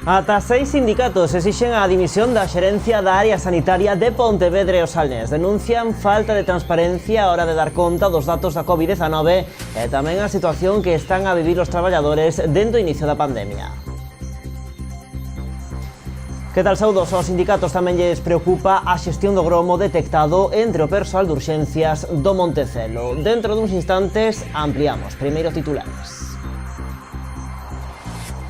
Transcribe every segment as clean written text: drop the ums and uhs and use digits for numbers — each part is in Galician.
Ata 6 sindicatos exixen a dimisión da xerencia da área sanitaria de Pontevedra e o Salnés. Denuncian falta de transparencia a hora de dar conta dos datos da COVID-19 e tamén a situación que están a vivir os traballadores dentro do inicio da pandemia. Que tal, saudos? Aos sindicatos tamén lles preocupa a xestión do gromo detectado entre o persoal de urxencias do Montecelo. Dentro duns instantes ampliamos. Primeiro titulares.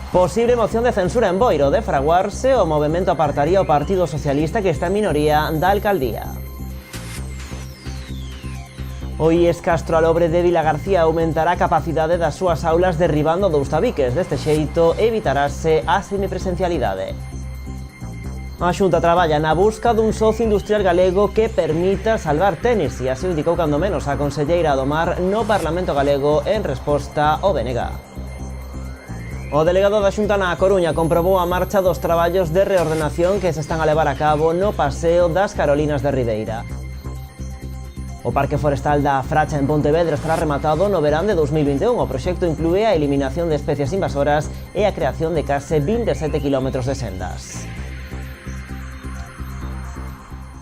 Posible moción de censura en Boiro. De fraguarse, o movemento apartaría o Partido Socialista, que está en minoría da alcaldía. O IES Castro Alobre de Vilagarcía aumentará a capacidade das súas aulas derribando 2 tabiques. Deste xeito evitarase a semipresencialidade. A Xunta traballa na busca dun socio industrial galego que permita salvar tenis, e así o indicou cando menos a conselleira do Mar no Parlamento galego en resposta ao BNG. O delegado da Xunta na Coruña comprobou a marcha dos traballos de reordenación que se están a levar a cabo no Paseo das Carolinas de Ribeira. O Parque Forestal da Fracha en Pontevedra estará rematado no verán de 2021. O proxecto inclúe a eliminación de especies invasoras e a creación de case 27 km de sendas.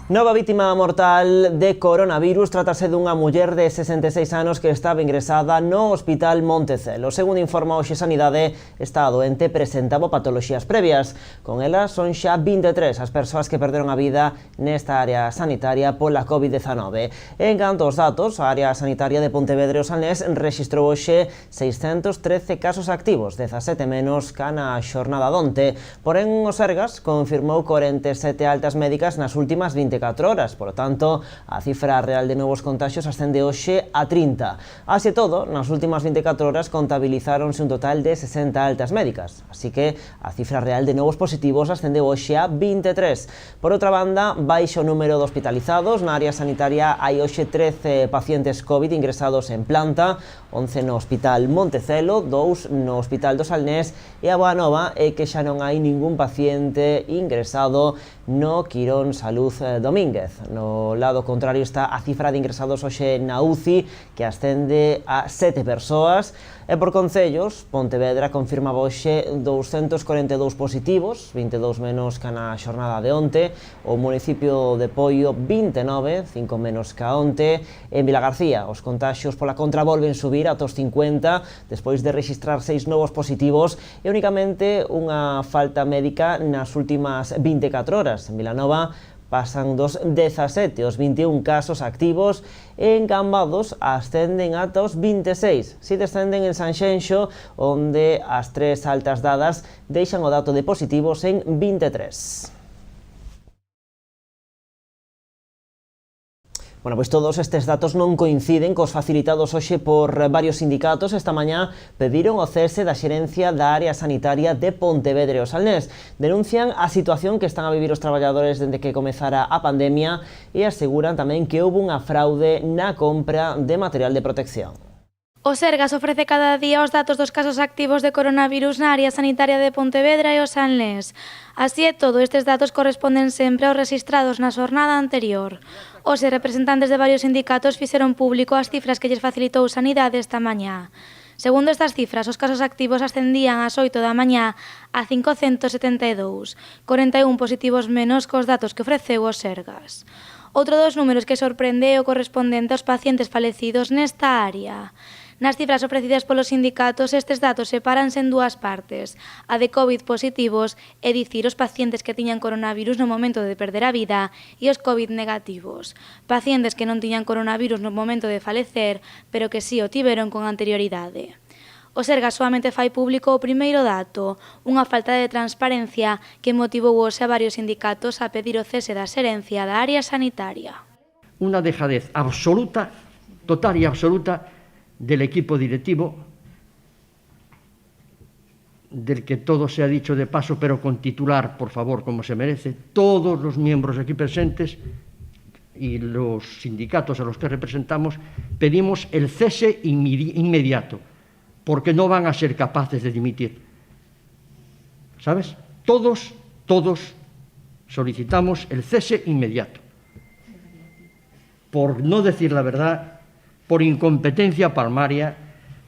Nova vítima mortal de coronavirus. Trátase dunha muller de 66 anos que estaba ingresada no Hospital Montecelo. Segundo informa hoxe Sanidade, esta doente presentaba patoloxías previas. Con elas son xa 23 as persoas que perderon a vida nesta área sanitaria pola COVID-19. En canto aos datos, a área sanitaria de Pontevedra e o Salnés rexistrou hoxe 613 casos activos, 17 menos ca na xornada donte. Porén, o Sergas confirmou 47 altas médicas nas últimas 24 horas. Por lo tanto, a cifra real de novos contagios ascende hoxe a 30. Así e todo, nas últimas 24 horas contabilizáronse un total de 60 altas médicas. Así que a cifra real de novos positivos ascende hoxe a 23. Por outra banda, baixo o número de hospitalizados. Na área sanitaria hai hoxe 13 pacientes COVID ingresados en planta, 11 no Hospital Montecelo, 2 no Hospital do Salnés, e a boa nova é que xa non hai ningún paciente ingresado no Quirón Salud Domínguez. No lado contrario está a cifra de ingresados hoxe na UCI, que ascende a 7 persoas. E por concellos, Pontevedra confirmaba hoxe 242 positivos, 22 menos ca na xornada de onte. O municipio de Poio, 29, 5 menos ca onte. En Vilagarcía, os contaxios pola contra volven subir ata os 50, despois de registrar 6 novos positivos e únicamente unha falta médica nas últimas 24 horas. En Vilanova pasan dos 17 aos 21 casos activos, e en Cambados ascenden ata os 26. Si descenden en Sanxenxo, onde as 3 altas dadas deixan o dato de positivos en 23. Bueno, pois todos estes datos non coinciden cos facilitados hoxe por varios sindicatos. Esta mañá pediron o cese da xerencia da área sanitaria de Pontevedra e o Salnés. Denuncian a situación que están a vivir os traballadores dende que comezara a pandemia e aseguran tamén que houve unha fraude na compra de material de protección. O Sergas ofrece cada día os datos dos casos activos de coronavirus na área sanitaria de Pontevedra e o Salnés. Así e todo, estes datos corresponden sempre aos rexistrados na xornada anterior. Os representantes de varios sindicatos fixeron público as cifras que lles facilitou Sanidade esta mañá. Segundo estas cifras, os casos activos ascendían ás 8 da mañá a 572, 41 positivos menos cos datos que ofreceu o Sergas. Outro dos números que sorprende é o correspondente aos pacientes falecidos nesta área. Nas cifras ofrecidas polos sindicatos, estes datos sepáranse en 2 partes. A de COVID positivos, é dicir, os pacientes que tiñan coronavirus no momento de perder a vida, e os COVID negativos, pacientes que non tiñan coronavirus no momento de falecer, pero que si o tiveron con anterioridade. O Sergas soamente fai público o primeiro dato, unha falta de transparencia que motivou hoxe a varios sindicatos a pedir o cese da xerencia da área sanitaria. Unha dejadez absoluta, total e absoluta, del equipo directivo, del que todo se ha dicho de paso, pero con titular, por favor, como se merece. Todos los miembros aquí presentes y los sindicatos a los que representamos pedimos el cese inmediato, porque no van a ser capaces de dimitir. ¿Sabes? Todos solicitamos el cese inmediato. Por no decir la verdad, por incompetencia palmaria,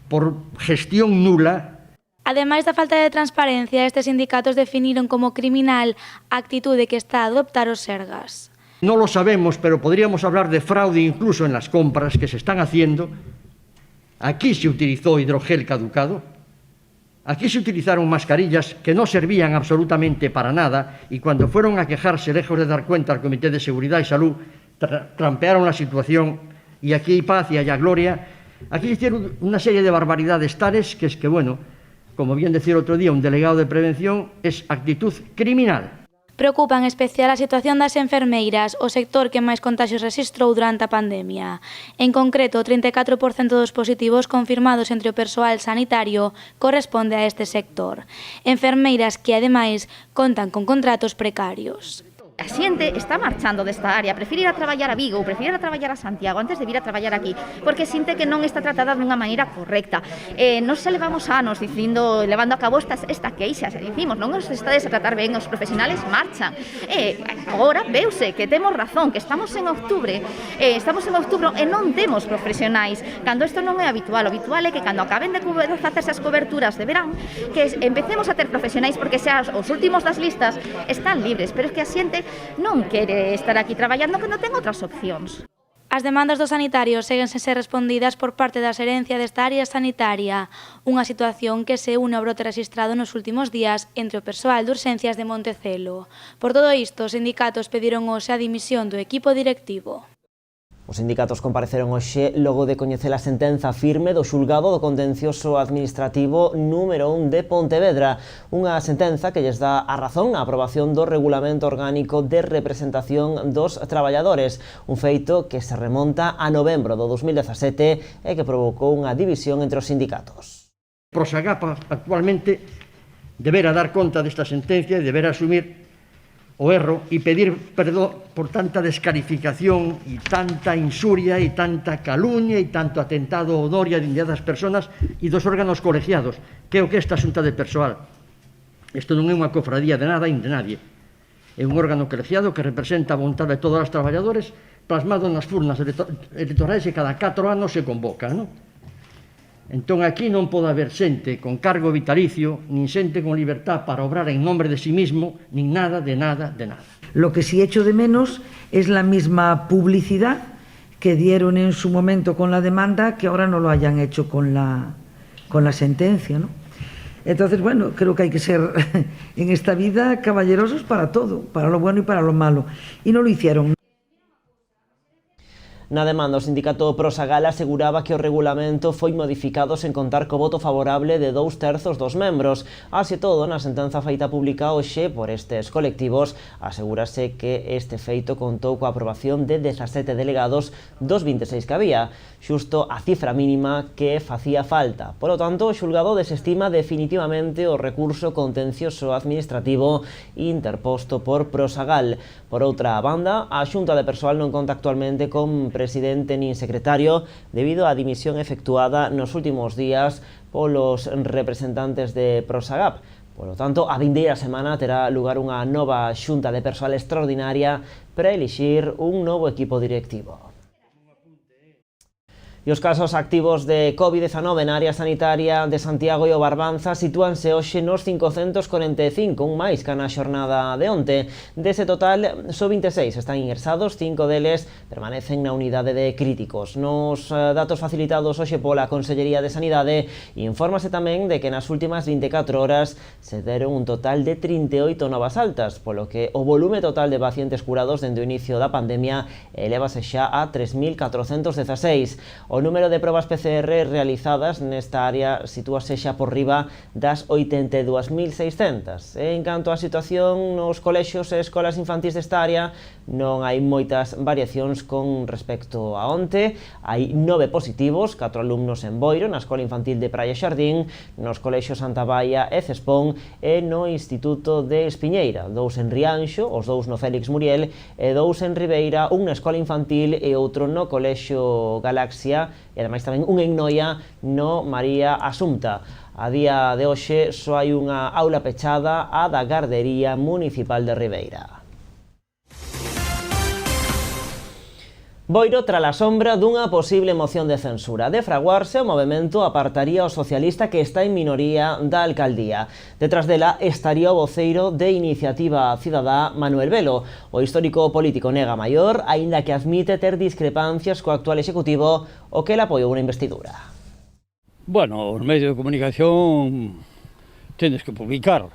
por gestión nula. Ademais da falta de transparencia, estes sindicatos definiron como criminal a actitude que está a adoptar os Sergas. No lo sabemos, pero podríamos hablar de fraude incluso en las compras que se están haciendo. Aquí se utilizó hidrogel caducado, aquí se utilizaron mascarillas que no servían absolutamente para nada y cuando fueron a quejarse, lejos de dar cuenta al Comité de Seguridad y Salud, trampearon la situación y aquí hay paz y allá gloria. Aquí hicieron una serie de barbaridades tales que es que, bueno, como bien decía el otro día un delegado de prevención, es actitud criminal. Preocupa en especial a situación das enfermeiras, o sector que máis contaxios rexistrou durante a pandemia. En concreto, o 34% dos positivos confirmados entre o persoal sanitario corresponde a este sector. Enfermeiras que, ademais, contan con contratos precarios. A xente está marchando desta área, prefire ir a traballar a Vigo ou prefire ir a traballar a Santiago antes de vir a traballar aquí, porque sinte que non está tratada dunha maneira correcta. Nos xa levamos anos levando a cabo esta queixa, dicimos, non os estades a tratar ben, os profesionales marchan. Agora veuse que temos razón, que estamos en outubro e non temos profesionais, cando isto non é habitual. O habitual é que cando acaben de facerse as coberturas de verán, que empecemos a ter profesionais, porque xa os últimos das listas están libres, pero é que a xente non quere estar aquí traballando que non ten outras opcións. As demandas dos sanitarios seguen sen ser respondidas por parte da xerencia desta área sanitaria, unha situación que se une ao brote rexistrado nos últimos días entre o persoal de urxencias de Montecelo. Por todo isto, os sindicatos pediron hoxe a dimisión do equipo directivo. Os sindicatos compareceron hoxe logo de coñecer a sentenza firme do xulgado do contencioso administrativo número 1 de Pontevedra, unha sentenza que lles dá a razón na aprobación do Regulamento Orgánico de Representación dos Traballadores, un feito que se remonta a novembro do 2017 e que provocou unha división entre os sindicatos. Prosagap actualmente deberá dar conta desta sentencia e deberá asumir o erro e pedir perdón por tanta descalificación e tanta insuria e tanta calumnia e tanto atentado ao honor e a dignidade das persoas e dos órganos colegiados, que é o que esta xunta de persoal. Isto non é unha cofradía de nada e de nadie. É un órgano colegiado que representa a vontade de todos os traballadores plasmado nas urnas electorais que cada 4 anos se convoca, non? Entón aquí non pode haber xente con cargo vitalicio, nin xente con libertad para obrar en nombre de sí mismo, nin nada, de nada, de nada. Lo que sí echo de menos es la misma publicidad que dieron en su momento con la demanda, que ahora no lo hayan hecho con la sentencia, ¿no? Entonces, bueno, creo que hay que ser en esta vida caballerosos para todo, para lo bueno y para lo malo. Y no lo hicieron. Na demanda, o sindicato Prosagal aseguraba que o regulamento foi modificado sen contar co voto favorable de 2/3 dos membros. Así todo, na sentenza feita pública hoxe por estes colectivos, asegúrase que este feito contou coa aprobación de 17 delegados dos 26 que había, xusto a cifra mínima que facía falta. Por lo tanto, o xulgado desestima definitivamente o recurso contencioso administrativo interposto por Prosagal. Por outra banda, a Xunta de Persoal non conta actualmente con presidente nin secretario debido á dimisión efectuada nos últimos días polos representantes de Prosagap. Por lo tanto, a vindeira semana terá lugar unha nova Xunta de Persoal extraordinaria para elixir un novo equipo directivo. E os casos activos de COVID-19 na área sanitaria de Santiago e o Barbanza sitúanse hoxe nos 545, un máis que na xornada de onte. Dese total, só 26 están ingresados, 5 deles permanecen na unidade de críticos. Nos datos facilitados hoxe pola Consellería de Sanidade, infórmase tamén de que nas últimas 24 horas se deron un total de 38 novas altas, polo que o volume total de pacientes curados dende o inicio da pandemia elevase xa a 3.416. O número de probas PCR realizadas nesta área sitúase xa por riba das 82.600. En canto á situación nos colexios e escolas infantís desta área, non hai moitas variacións con respecto a onte. Hai 9 positivos, 4 alumnos en Boiro, na Escola Infantil de Praia Xardín, nos colexios Santa Baia e Cespón e no Instituto de Espiñeira, 2 en Rianxo, os 2 no Félix Muriel e 2 en Ribeira, un na Escola Infantil e outro no Colexio Galaxia e ademais tamén un en Noia no María Asunta. A día de hoxe só hai unha aula pechada, a da Gardería Municipal de Ribeira. Boiro tras a sombra dunha posible moción de censura. De fraguarse, o movemento apartaría o socialista que está en minoría da alcaldía. Detrás dela estaría o voceiro de Iniciativa Cidadá, Manuel Velo. O histórico político nega maior, aínda que admite ter discrepancias co actual executivo, o que el apoiou unha investidura. Bueno, os medios de comunicación tedes que publicar.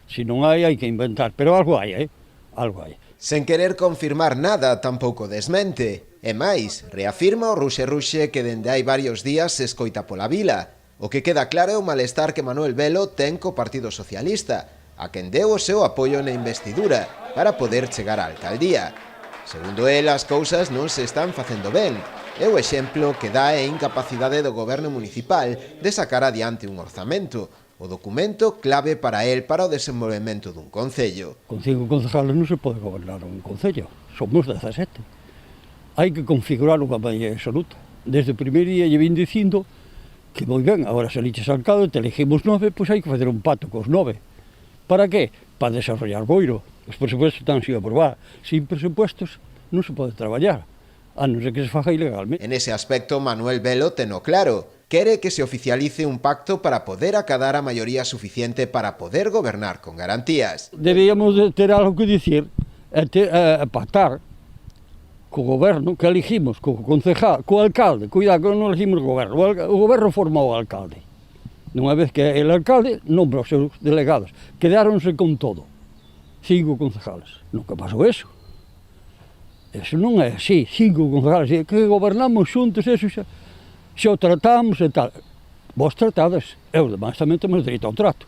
Se non hai que inventar, pero algo hai, algo hai. Sen querer confirmar nada, tampouco desmente. E máis, reafirma o ruxe que dende hai varios días se escoita pola vila. O que queda claro é o malestar que Manuel Velo ten co Partido Socialista, a quen deu o seu apoio na investidura para poder chegar á alcaldía. Segundo el, as cousas non se están facendo ben. E o exemplo que dá é a incapacidade do goberno municipal de sacar adiante un orzamento, o documento clave para el para o desenvolvemento dun concello. Con 5 concejales non se pode gobernar un concello, somos 17. Hai que configurar unha maioría absoluta. Desde o primeiro día lle vin dicindo que moi ben, agora se eliches alcalde, te elegimos 9, pois hai que facer un pacto cos 9. Para que? Para desarrollar Boiro. Os presupuestos están sin aprobar. Sin presupuestos non se pode traballar, a non ser que se faga ilegalmente. En ese aspecto, Manuel Velo teno claro. Quere que se oficialice un pacto para poder acadar a maioría suficiente para poder gobernar con garantías. Debíamos de ter algo que dicir, pactar co goberno que elegimos, co concejal, co alcalde. Cuidado que non elegimos o goberno. O goberno formou o alcalde. Nunha vez que el alcalde nombra os seus delegados. Quedáronse con todo. 5 concejales. Nunca pasou eso. Eso non é así. 5 concejales. Que gobernamos xuntos, eso xa o tratamos e tal. Vos tratades. Eu, demais, tamén temos dereito ao trato.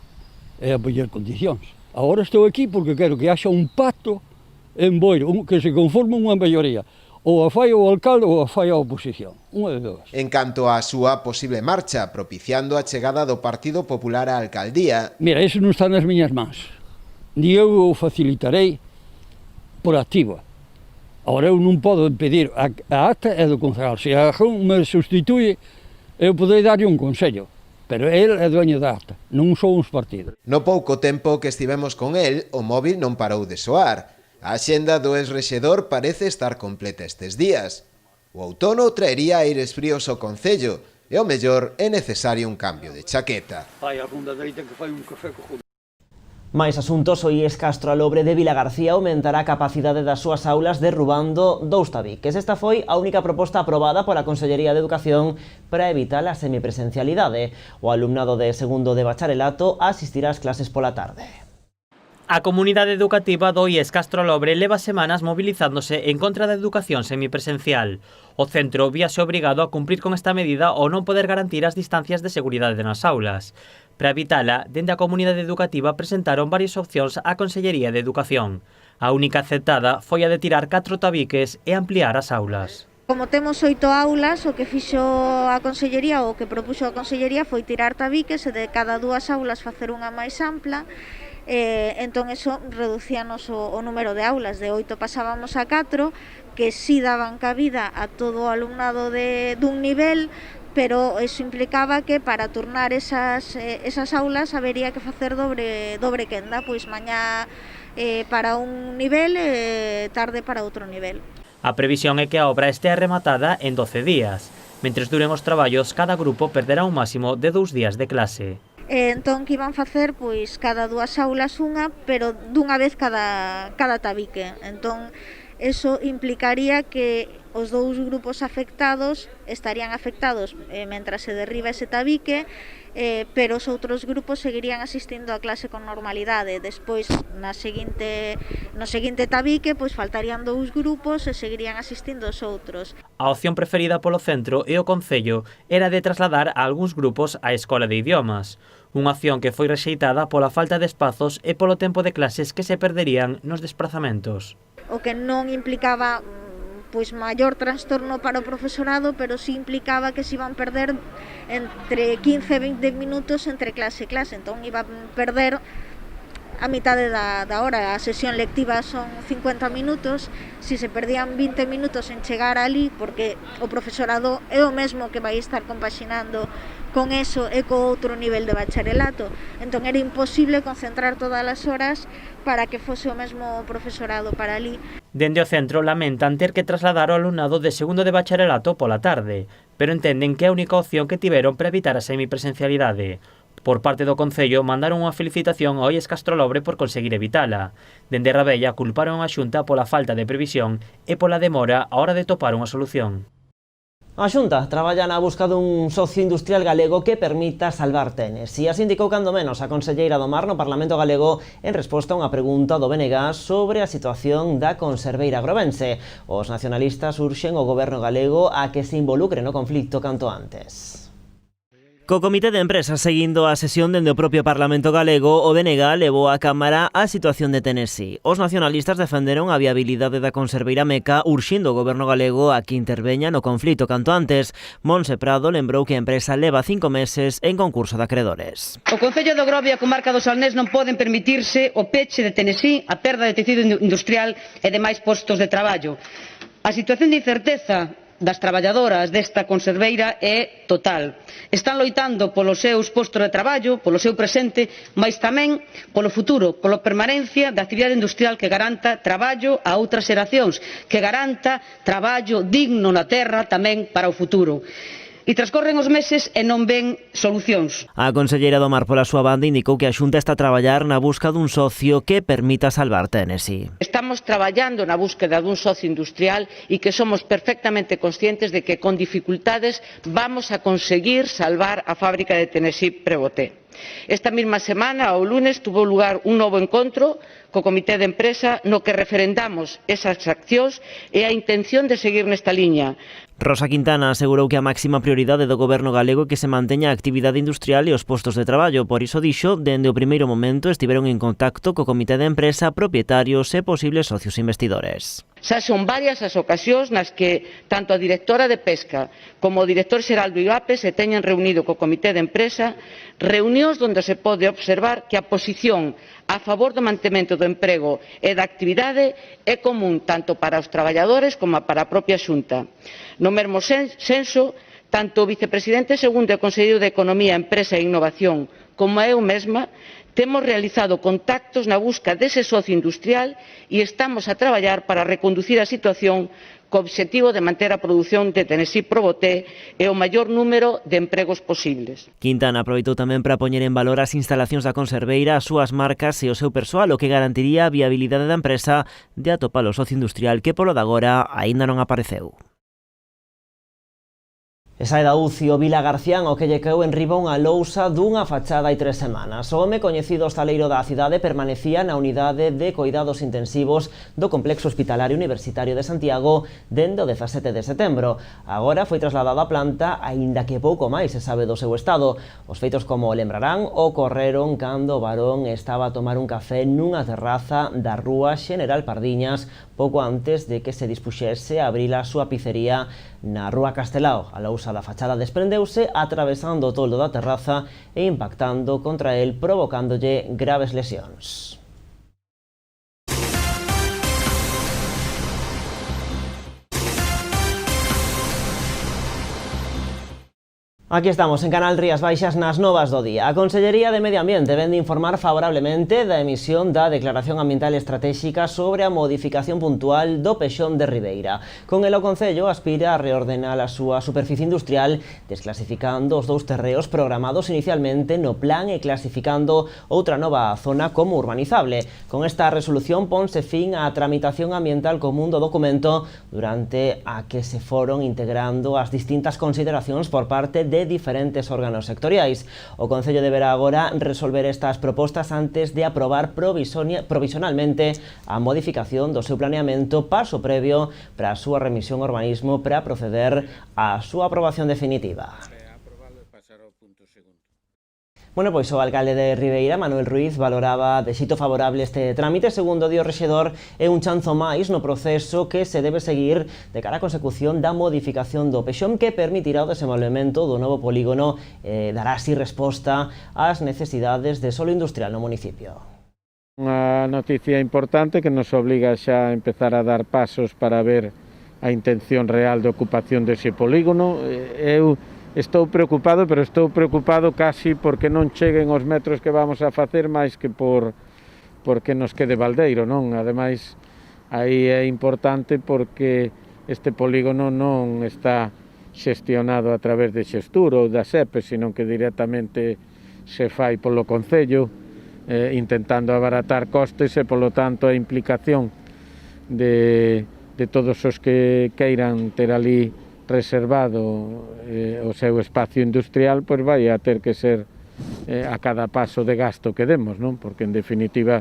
E a poñer condicións. Agora estou aquí porque quero que haxa un pacto en Boiro, que se conforme unha maioría. Ou a fai o alcalde ou a fai a oposición. Unha de dúas. En canto á súa posible marcha, propiciando a chegada do Partido Popular á alcaldía... Mira, iso non está nas miñas mans. Ni eu o facilitarei por activa. Agora eu non podo impedir a acta é do concejal. Se a Jun me sustituye, eu podei darlle un consello. Pero el é dueño da acta, non sou uns partidos. No pouco tempo que estivemos con el, o móvil non parou de soar. A axenda do ex-rexedor parece estar completa estes días. O outono traería aires fríos ao concello e ao mellor é necesario un cambio de chaqueta. Hai algún da dereita que fai un café co... Máis asuntos, o IES Castro Alobre de Vilagarcía aumentará a capacidade das súas aulas derrubando 2 tabiques. Esta foi a única proposta aprobada pola Consellería de Educación para evitar a semipresencialidade. O alumnado de segundo de bacharelato asistirá ás clases pola tarde. A comunidade educativa do IES Castro Alobre leva semanas movilizándose en contra da educación semipresencial. O centro víase obrigado a cumprir con esta medida ao non poder garantir as distancias de seguridade nas aulas. Para evitala, dende a comunidade educativa presentaron varias opcións á Consellería de Educación. A única aceptada foi a de tirar 4 tabiques e ampliar as aulas. Como temos 8 aulas, o que fixo a Consellería, o que propuxo a Consellería foi tirar tabiques e de cada 2 aulas facer unha máis ampla. Entón eso reducíanos o número de aulas, de 8 pasábamos a 4, que sí daban cabida a todo o alumnado dun nivel, pero eso implicaba que para turnar esas aulas habería que facer dobre quenda, pois mañá para un nivel e tarde para outro nivel. A previsión é que a obra estea rematada en 12 días. Mentres duren os traballos, cada grupo perderá un máximo de 2 días de clase. Entón que iban facer pois cada 2 aulas unha, pero dunha vez cada tabique. Entón eso implicaría que os 2 grupos afectados estarían afectados mentras se derriba ese tabique, pero os outros grupos seguirían asistindo a clase con normalidade. Despois, no seguinte tabique, pois faltarían 2 grupos e seguirían asistindo os outros. A opción preferida polo centro e o concello era de trasladar a algúns grupos á Escola de Idiomas. Unha opción que foi rexeitada pola falta de espazos e polo tempo de clases que se perderían nos desplazamentos. O que non implicaba pois maior trastorno para o profesorado, pero sí implicaba que se iban perder entre 15 e 20 minutos entre clase e clase. Entón iban perder a mitade da hora. A sesión lectiva son 50 minutos, si se perdían 20 minutos en chegar ali, porque o profesorado é o mesmo que vai estar compaxinando con eso e co outro nivel de bacharelato. Entón era imposible concentrar todas as horas para que fose o mesmo profesorado para ali. Dende o centro lamentan ter que trasladar o alumnado de segundo de bacharelato pola tarde, pero entenden que é a única opción que tiveron para evitar a semipresencialidade. Por parte do Concello mandaron unha felicitación ao IES Castrolobre por conseguir evitala. Dende Rabella culparon a Xunta pola falta de previsión e pola demora á hora de topar unha solución. A Xunta traballa na busca dun socio industrial galego que permita salvar Tenes. E así indicou cando menos a conselleira do Mar no Parlamento galego en resposta a unha pregunta do BNG sobre a situación da conserveira agrovense. Os nacionalistas urxen o goberno galego a que se involucre no conflito canto antes. Co Comité de Empresa seguindo a sesión dende o propio Parlamento galego, o BNG levou á Cámara a situación de Tennessee. Os nacionalistas defenderon a viabilidade da conserveira meca urxindo o goberno galego a que interveña no conflito canto antes. Monse Prado lembrou que a empresa leva 5 meses en concurso de acredores. O Concello de Ogrove e a comarca do Salnés non poden permitirse o peche de Tennessee, a perda de tecido industrial e demais postos de traballo. A situación de incerteza das traballadoras desta conserveira é total. Están loitando polos seus postos de traballo, polo seu presente, mais tamén polo futuro, pola permanencia da actividade industrial que garanta traballo a outras xeracións, que garanta traballo digno na terra tamén para o futuro. E transcorren os meses e non ven solucións. A conselleira do Mar pola súa banda indicou que a Xunta está a traballar na busca dun socio que permita salvar Tennessee. Estamos traballando na búsqueda dun socio industrial e que somos perfectamente conscientes de que con dificultades vamos a conseguir salvar a fábrica de Tennessee Prevoté. Esta mesma semana, o lunes, tuvo lugar un novo encontro co Comité de Empresa no que referendamos esas accións e a intención de seguir nesta liña. Rosa Quintana asegurou que a máxima prioridade do goberno galego é que se manteña a actividade industrial e os postos de traballo. Por iso dixo, dende o primeiro momento estiveron en contacto co Comité de Empresa, propietarios e posibles socios investidores. Xa son varias as ocasións nas que tanto a directora de Pesca como o director xeral do IGAPE se teñen reunido co Comité de Empresa, reunións onde se pode observar que a posición a favor do mantemento do emprego e da actividade é común tanto para os traballadores como para a propia Xunta. No mesmo senso, tanto o vicepresidente segundo e o conselleiro de Economía, Empresa e Innovación como eu mesma temos realizado contactos na busca dese socio industrial e estamos a traballar para reconducir a situación co obxectivo de manter a produción de Tennessee Prevoté e o maior número de empregos posibles. Quintana aproveitou tamén para poñer en valor as instalacións da conserveira, as súas marcas e o seu persoal, o que garantiría a viabilidade da empresa de atopar o socio industrial que polo de agora aínda non apareceu. E sae da UCI o Vila Garcián o que lle caeu en riba unha lousa dunha fachada hai 3 semanas. O home coñecido hostaleiro da cidade permanecía na unidade de coidados intensivos do Complexo Hospitalario Universitario de Santiago dende o 17 de setembro. Agora foi trasladado á planta, aínda que pouco máis se sabe do seu estado. Os feitos, como lembrarán, ocorreron cando o varón estaba a tomar un café nunha terraza da rúa Xeneral Pardiñas pouco antes de que se dispuxese a abrir a súa pizzería na rúa Castelao. A lousa da fachada desprendeuse atravesando o toldo da terraza e impactando contra el, provocándolle graves lesións. Aquí estamos, en Canal Rías Baixas, nas novas do día. A Consellería de Medio Ambiente vén de informar favorablemente da emisión da Declaración Ambiental Estratégica sobre a modificación puntual do Pexón de Ribeira. Con el o Concello aspira a reordenar a súa superficie industrial, desclasificando os 2 terreos programados inicialmente no plan e clasificando outra nova zona como urbanizable. Con esta resolución ponse fin á tramitación ambiental común do documento, durante a que se foron integrando as distintas consideracións por parte de diferentes órganos sectoriais. O Concello deberá agora resolver estas propostas antes de aprobar provisionalmente a modificación do seu planeamento, paso previo para a súa remisión ao urbanismo para proceder á súa aprobación definitiva. Bueno, pois o alcalde de Ribeira, Manuel Ruiz, valoraba de xeito favorable este trámite. Segundo di o rexedor, é un chanzo máis no proceso que se debe seguir de cara á consecución da modificación do Pexón, que permitirá o desenvolvemento do novo polígono e dará así resposta ás necesidades de solo industrial no municipio. Unha noticia importante que nos obliga xa a empezar a dar pasos para ver a intención real de ocupación dese polígono. Eu estou preocupado, pero estou preocupado casi porque non cheguen os metros que vamos a facer máis que porque nos quede baldeiro, non? Ademais, aí é importante porque este polígono non está xestionado a través de Xestur ou da SEPE, sino que directamente se fai polo Concello, intentando abaratar costes e, polo tanto, a implicación de todos os que queiran ter ali reservado o seu espacio industrial, pois vai a ter que ser a cada paso de gasto que demos, non? Porque, en definitiva,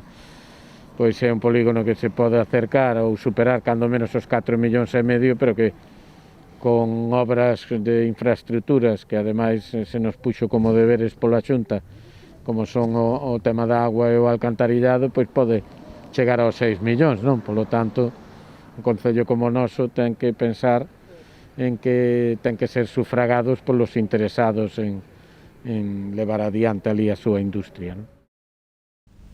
pois é un polígono que se pode acercar ou superar cando menos os 4,5 millóns, pero que con obras de infraestructuras que ademais se nos puxo como deberes pola Xunta, como son o tema da agua e o alcantarillado, pois pode chegar aos 6 millóns, non? Polo tanto, un concello como o noso ten que pensar en que ten que ser sufragados polos interesados en levar adiante ali a súa industria, non?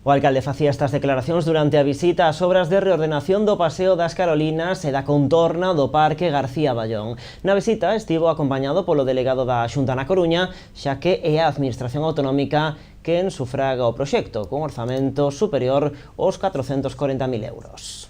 O alcalde facía estas declaracións durante a visita ás obras de reordenación do Paseo das Carolinas e da contorna do Parque García Ballón. Na visita estivo acompañado polo delegado da Xunta na Coruña, xa que é a Administración Autonómica quen sufraga o proxecto, con orzamento superior aos 440.000 euros.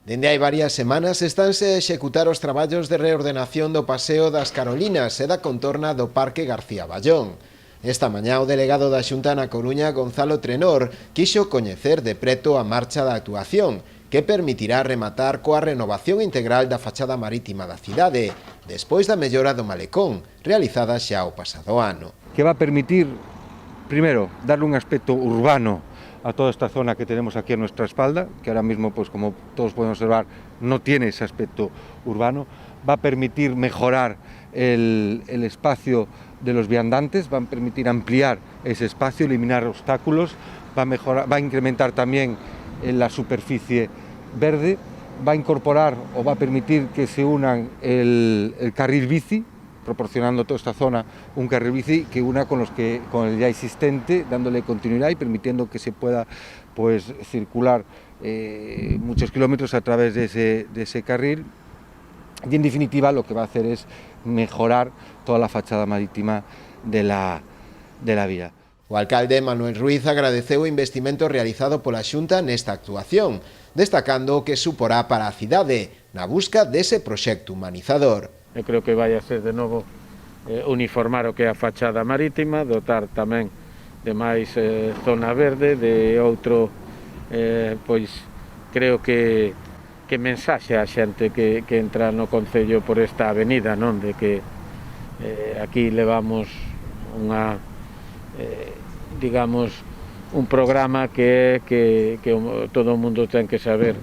Dende hai varias semanas estánse a executar os traballos de reordenación do Paseo das Carolinas e da contorna do Parque García Ballón. Esta mañá o delegado da Xunta na Coruña, Gonzalo Trenor, quixo coñecer de preto a marcha da actuación, que permitirá rematar coa renovación integral da fachada marítima da cidade, despois da mellora do malecón, realizada xa o pasado ano. Que va a permitir, primero, darle un aspecto urbano a toda esta zona que tenemos aquí a nuestra espalda, que ahora mismo, pues como todos pueden observar, no tiene ese aspecto urbano. Va a permitir mejorar el espacio de los viandantes, va a permitir ampliar ese espacio, eliminar obstáculos, va a incrementar también la superficie verde, va a incorporar o va a permitir que se unan el carril bici, proporcionando a toda esta zona un carril bici que una con el ya existente, dándole continuidad y permitiendo que se pueda pues circular muchos kilómetros a través de ese carril. Y en definitiva lo que va a hacer es mejorar toda la fachada marítima de la vía. O alcalde Manuel Ruiz agradeceu o investimento realizado pola Xunta nesta actuación, destacando que suporá para a cidade na busca dese proxecto humanizador. Eu creo que vai a ser de novo uniformar o que é a fachada marítima, dotar tamén de máis zona verde, de outro, pois creo que mensaxe a xente que entra no Concello por esta avenida, non? De que aquí levamos unha, digamos, un programa que todo o mundo ten que saber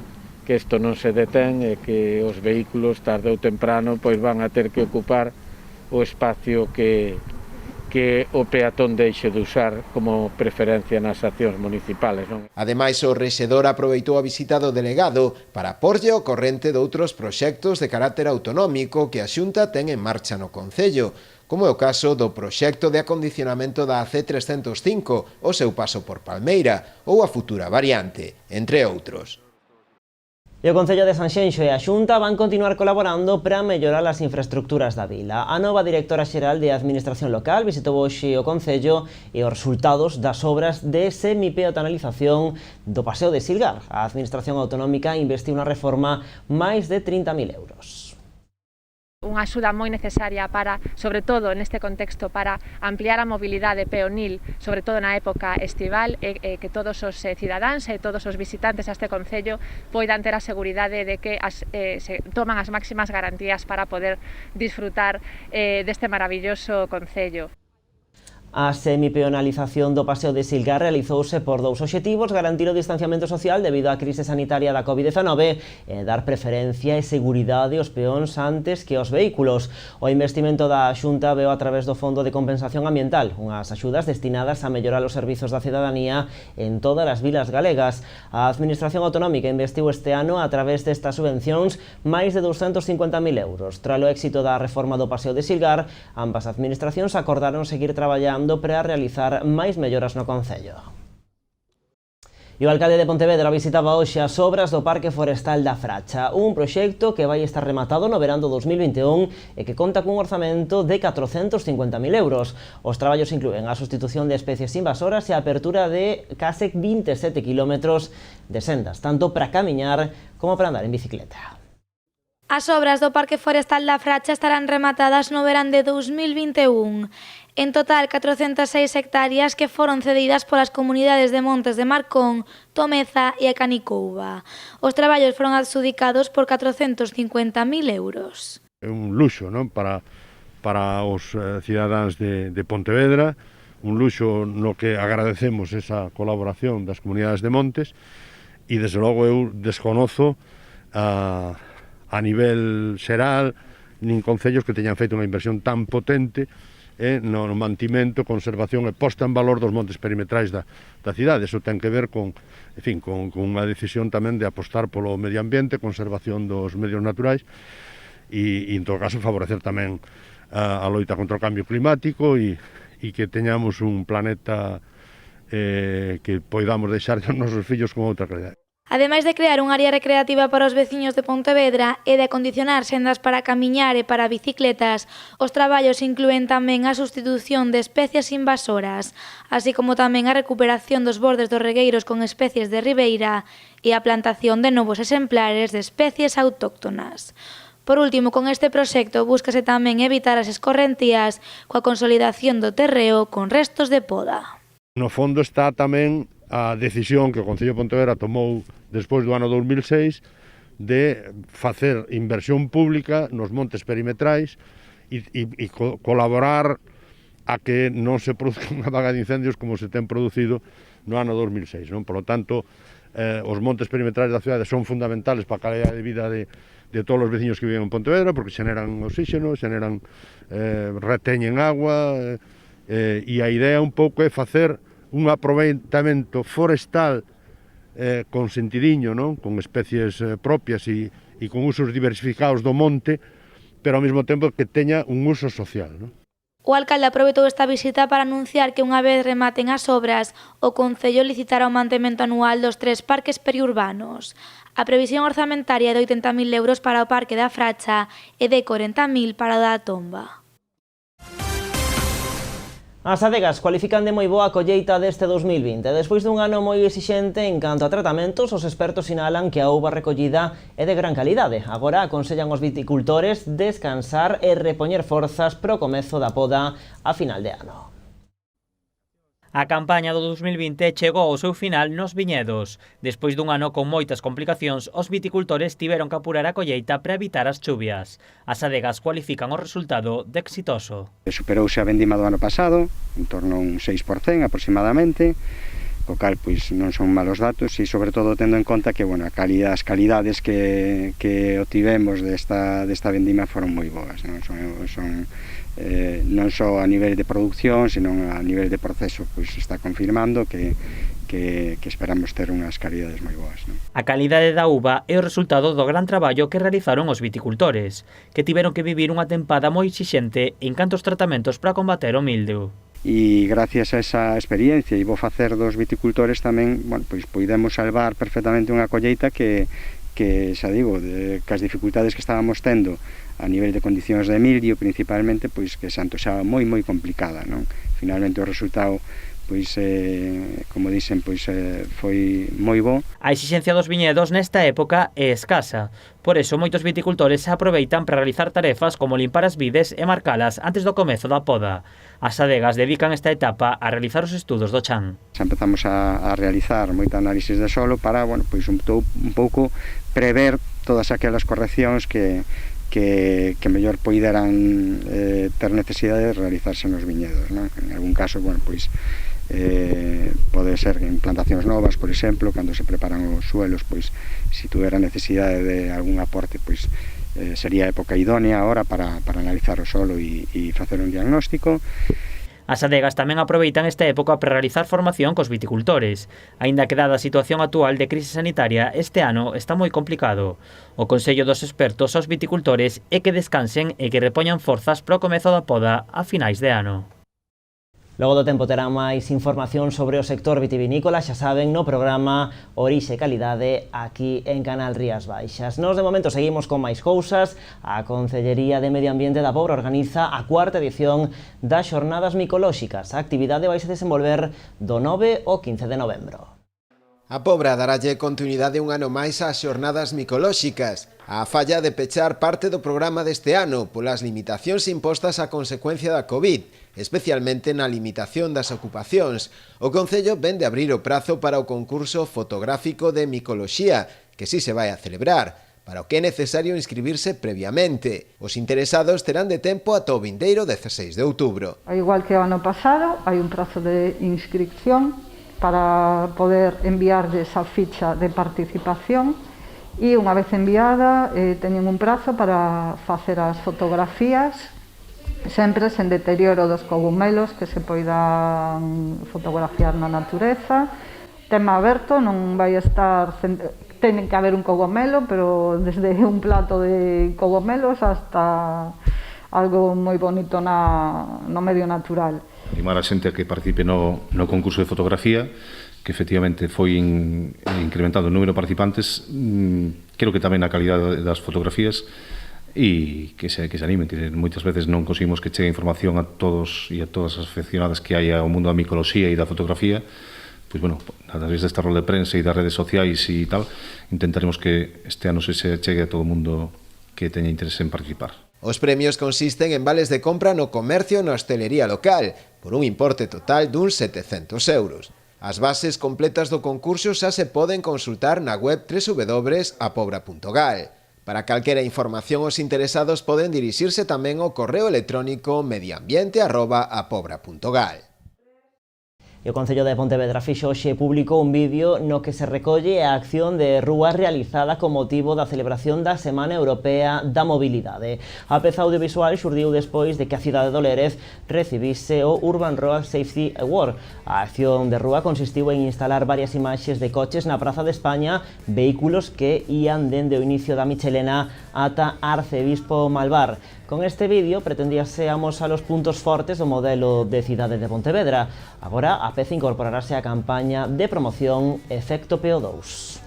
que isto non se detén e que os vehículos tarde ou temprano pois van a ter que ocupar o espacio que o peatón deixe de usar como preferencia nas accións municipales, non? Ademais, o rexedor aproveitou a visita do delegado para porlle ao corrente de outros proxectos de carácter autonómico que a Xunta ten en marcha no Concello, como é o caso do proxecto de acondicionamento da AC305, o seu paso por Palmeira, ou a futura variante, entre outros. E o Concello de Sanxenxo e a Xunta van continuar colaborando para mellorar as infraestructuras da vila. A nova directora xeral de Administración Local visitou hoxe o Concello e os resultados das obras de semipeatonalización do Paseo de Silgar. A Administración Autonómica investiu na reforma máis de 30.000 euros. Unha axuda moi necesaria para, sobre todo neste contexto, para ampliar a mobilidade peonil, sobre todo na época estival, e que todos os cidadáns e todos os visitantes a este concello poidan ter a seguridade de que se toman as máximas garantías para poder disfrutar deste maravilloso concello. A semipeonalización do Paseo de Silgar realizouse por dous obxectivos: garantir o distanciamento social debido á crise sanitaria da COVID-19 e dar preferencia e seguridade aos peóns antes que aos vehículos. O investimento da Xunta veo a través do Fondo de Compensación Ambiental, unhas axudas destinadas a mellorar os servizos da cidadanía en todas as vilas galegas. A Administración Autonómica investiu este ano a través destas subvencións máis de 250.000 euros. Tras o éxito da reforma do Paseo de Silgar, ambas administracións acordaron seguir traballando para realizar máis melloras no Concello. E o alcalde de Pontevedra visitaba hoxe as obras do Parque Forestal da Fracha, un proxecto que vai estar rematado no verán do 2021 e que conta cun orzamento de 450.000 euros. Os traballos inclúen a sustitución de especies invasoras e a apertura de case 27 kilómetros de sendas, tanto para camiñar como para andar en bicicleta. As obras do Parque Forestal da Fracha estarán rematadas no verán de 2021. En total, 406 hectáreas que foron cedidas polas comunidades de Montes de Marcón, Tomeza e a Canicouva. Os traballos foron adxudicados por 450.000 euros. É un luxo, non? Para os cidadáns de Pontevedra, un luxo no que agradecemos esa colaboración das comunidades de Montes e, desde logo, eu desconozo a nivel xeral nin concellos que teñan feito unha inversión tan potente no mantimento, conservación e posta en valor dos montes perimetrais da cidade. Eso ten que ver con unha decisión tamén de apostar polo medio ambiente, conservación dos medios naturais e en todo caso, favorecer tamén a loita contra o cambio climático e que teñamos un planeta que poidamos deixar aos nosos fillos con outra calidade. Ademais de crear un área recreativa para os veciños de Pontevedra e de acondicionar sendas para camiñar e para bicicletas, os traballos inclúen tamén a sustitución de especies invasoras, así como tamén a recuperación dos bordes dos regueiros con especies de ribeira e a plantación de novos exemplares de especies autóctonas. Por último, con este proxecto búscase tamén evitar as escorrentías coa consolidación do terreo con restos de poda. No fondo está tamén a decisión que o Concello de Pontevedra tomou despois do ano 2006 de facer inversión pública nos montes perimetrais e colaborar a que non se produzca unha vaga de incendios como se ten producido no ano 2006. Non? Por lo tanto, os montes perimetrais da cidade son fundamentales para a calidade de vida de todos os veciños que viven en Pontevedra, porque xeneran oxígeno, reteñen agua, e a idea un pouco é facer un aproveitamento forestal con sentidiño, non? Con especies propias e con usos diversificados do monte, pero ao mesmo tempo que teña un uso social, non? O alcalde aproveitou esta visita para anunciar que unha vez rematen as obras, o Concello licitará o mantemento anual dos 3 parques periurbanos. A previsión orzamentaria é de 80.000 euros para o Parque da Fracha e de 40.000 para o da Tomba. As adegas cualifican de moi boa a colleita deste 2020. Despois dun ano moi exixente en canto a tratamentos, os expertos sinalan que a uva recollida é de gran calidade. Agora aconsellan aos viticultores descansar e repoñer forzas pro comezo da poda a final de ano. A campaña do 2020 chegou ao seu final nos viñedos. Despois dun ano con moitas complicacións, os viticultores tiveron que apurar a colleita para evitar as chuvias. As adegas cualifican o resultado de exitoso. Superouse a vendima do ano pasado, en torno a un 6% aproximadamente, co cal pois non son malos datos e sobre todo tendo en conta que as calidades que obtivemos desta vendima foron moi boas, non só a nivel de producción, senón a nivel de proceso, pois está confirmando que esperamos ter unhas calidades moi boas. Non? A calidade da uva é o resultado do gran traballo que realizaron os viticultores, que tiveron que vivir unha tempada moi exixente en canto aos tratamentos para combater o mildio. E gracias a esa experiencia e bo facer dos viticultores tamén, pois podemos salvar perfectamente unha colleita que xa digo, que as dificultades que estábamos tendo a nivel de condicións de mildio principalmente, pois que se antoxaba moi complicada, non? Finalmente o resultado pois como dicen, pois foi moi bo. A exixencia dos viñedos nesta época é escasa. Por eso moitos viticultores se aproveitan para realizar tarefas como limpar as vides e marcalas antes do comezo da poda. As adegas dedican esta etapa a realizar os estudos do chan. Xa empezamos a realizar moita análisis de solo para, pois un pouco prever todas aquelas correccións que mellor poideran ter necesidade de realizarse nos viñedos, non? En algún caso, pois pode ser en plantacións novas, por exemplo, cando se preparan os suelos, pois se tuvera necesidade de algún aporte, pois sería a época idónea ahora para analizar o solo e facer un diagnóstico. As adegas tamén aproveitan esta época para realizar formación cos viticultores. Aínda que dada a situación actual de crise sanitaria, este ano está moi complicado. O consello dos expertos aos viticultores é que descansen e que repoñan forzas para o comezo da poda a finais de ano. Logo do tempo terá máis información sobre o sector vitivinícola, xa saben, no programa Orixe e Calidade aquí en Canal Rías Baixas. Nos de momento seguimos con máis cousas. A Concellería de Medio Ambiente da Pobra organiza a 4ª edición das Xornadas Micolóxicas. A actividade vai se desenvolver do 9 ao 15 de novembro. A Pobra daralle continuidade un ano máis ás xornadas micolóxicas. A falla de pechar parte do programa deste ano polas limitacións impostas a consecuencia da COVID, especialmente na limitación das ocupacións. O Concello vén de abrir o prazo para o concurso fotográfico de micoloxía, que si se vai a celebrar, para o que é necesario inscribirse previamente. Os interesados terán de tempo ata o vindeiro 16 de outubro. Igual que o ano pasado, hai un prazo de inscripción para poder enviarles a ficha de participación e unha vez enviada teñen un prazo para facer as fotografías sempre sen deterioro dos cogumelos que se poidan fotografiar na natureza. Tema aberto, non vai estar, teñen que haber un cogomelo, pero desde un plato de cogomelos hasta algo moi bonito no medio natural. Animar a xente a que participe no concurso de fotografía, que efectivamente foi incrementando o número de participantes, creo que tamén a calidade das fotografías, e que se animen, que moitas veces non conseguimos que chegue información a todos e a todas as aficionadas que hai ao mundo da micoloxía e da fotografía. Pois, bueno, a través desta rol de prensa e das redes sociais e tal, intentaremos que este ano se chegue a todo o mundo que teña interese en participar. Os premios consisten en vales de compra no comercio e na hostelería local, por un importe total duns 700 euros. As bases completas do concurso xa se poden consultar na web www.apobra.gal. Para calquera información, os interesados poden dirixirse tamén ao correo electrónico medioambiente@apobra.gal. E o Concello de Pontevedra fixo hoxe público un vídeo no que se recolle a acción de rúa realizada con motivo da celebración da Semana Europea da Mobilidade. A peza audiovisual xurdiu despois de que a cidade do Lérez recibise o Urban Road Safety Award. A acción de rúa consistiu en instalar varias imaxes de coches na Praza de España, vehículos que ían dende o inicio da Michelena ata Arcebispo Malvar. Con este vídeo pretendíase amosar os puntos fortes do modelo de cidade de Pontevedra. Agora a peza incorporarase á campaña de promoción Efecto PO2.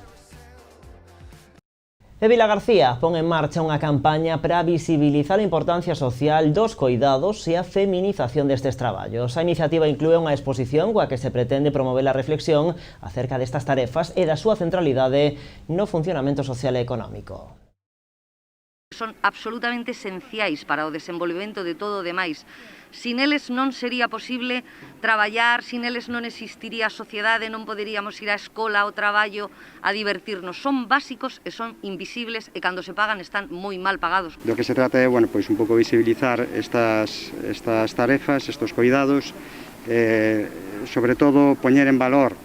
E Vilagarcía pon en marcha unha campaña para visibilizar a importancia social dos coidados e a feminización destes traballos. A iniciativa inclúe unha exposición coa que se pretende promover a reflexión acerca destas tarefas e da súa centralidade no funcionamento social e económico. Son absolutamente esenciais para o desenvolvemento de todo o demais. Sin eles non sería posible traballar, sin eles non existiría a sociedade, non poderíamos ir á escola, ao traballo, a divertirnos. Son básicos e son invisibles e cando se pagan están moi mal pagados. Do que se trata é, bueno, pois un pouco visibilizar estas tarefas, estos cuidados, sobre todo poñer en valor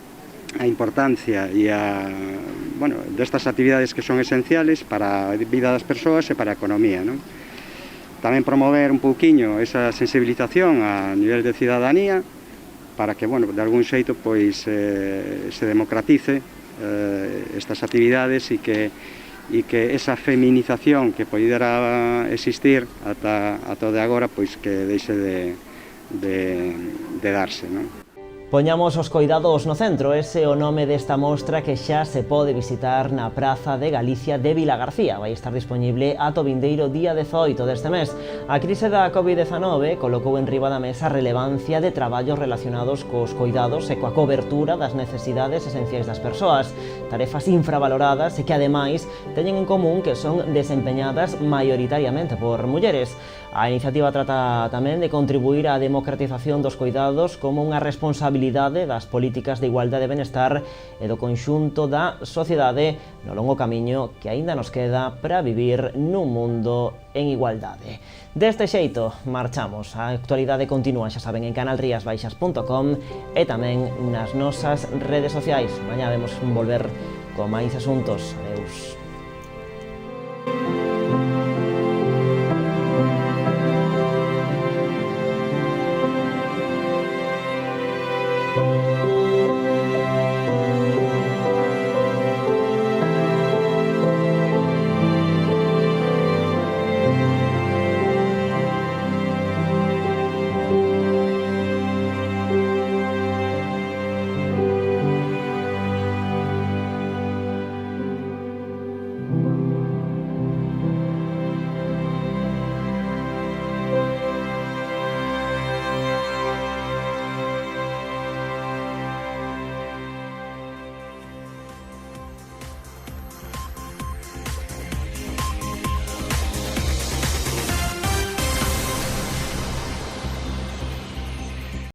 a importancia e destas actividades que son esenciales para a vida das persoas e para a economía, non? Tamén promover un pouquiño esa sensibilización a nivel de cidadanía para que, de algún xeito, pois se democratice estas actividades e que esa feminización que poidera existir ata o de agora, pois que deixe de darse, non? Poñamos os coidados no centro, ese é o nome desta mostra que xa se pode visitar na Praza de Galicia de Vilagarcía. Vai estar disponible ata o vindeiro día 18 deste mes. A crise da COVID-19 colocou en riba da mesa a relevancia de traballos relacionados cos coidados e coa cobertura das necesidades esenciais das persoas. Tarefas infravaloradas e que, ademais, teñen en común que son desempeñadas maioritariamente por mulleres. A iniciativa trata tamén de contribuir á democratización dos coidados como unha responsabilidade das políticas de igualdade e benestar e do conxunto da sociedade no longo camiño que aínda nos queda para vivir nun mundo en igualdade. Deste xeito, marchamos. A actualidade continúa, xa saben, en canalriasbaixas.com e tamén nas nosas redes sociais. Mañá vemos volver con máis asuntos. Adeus.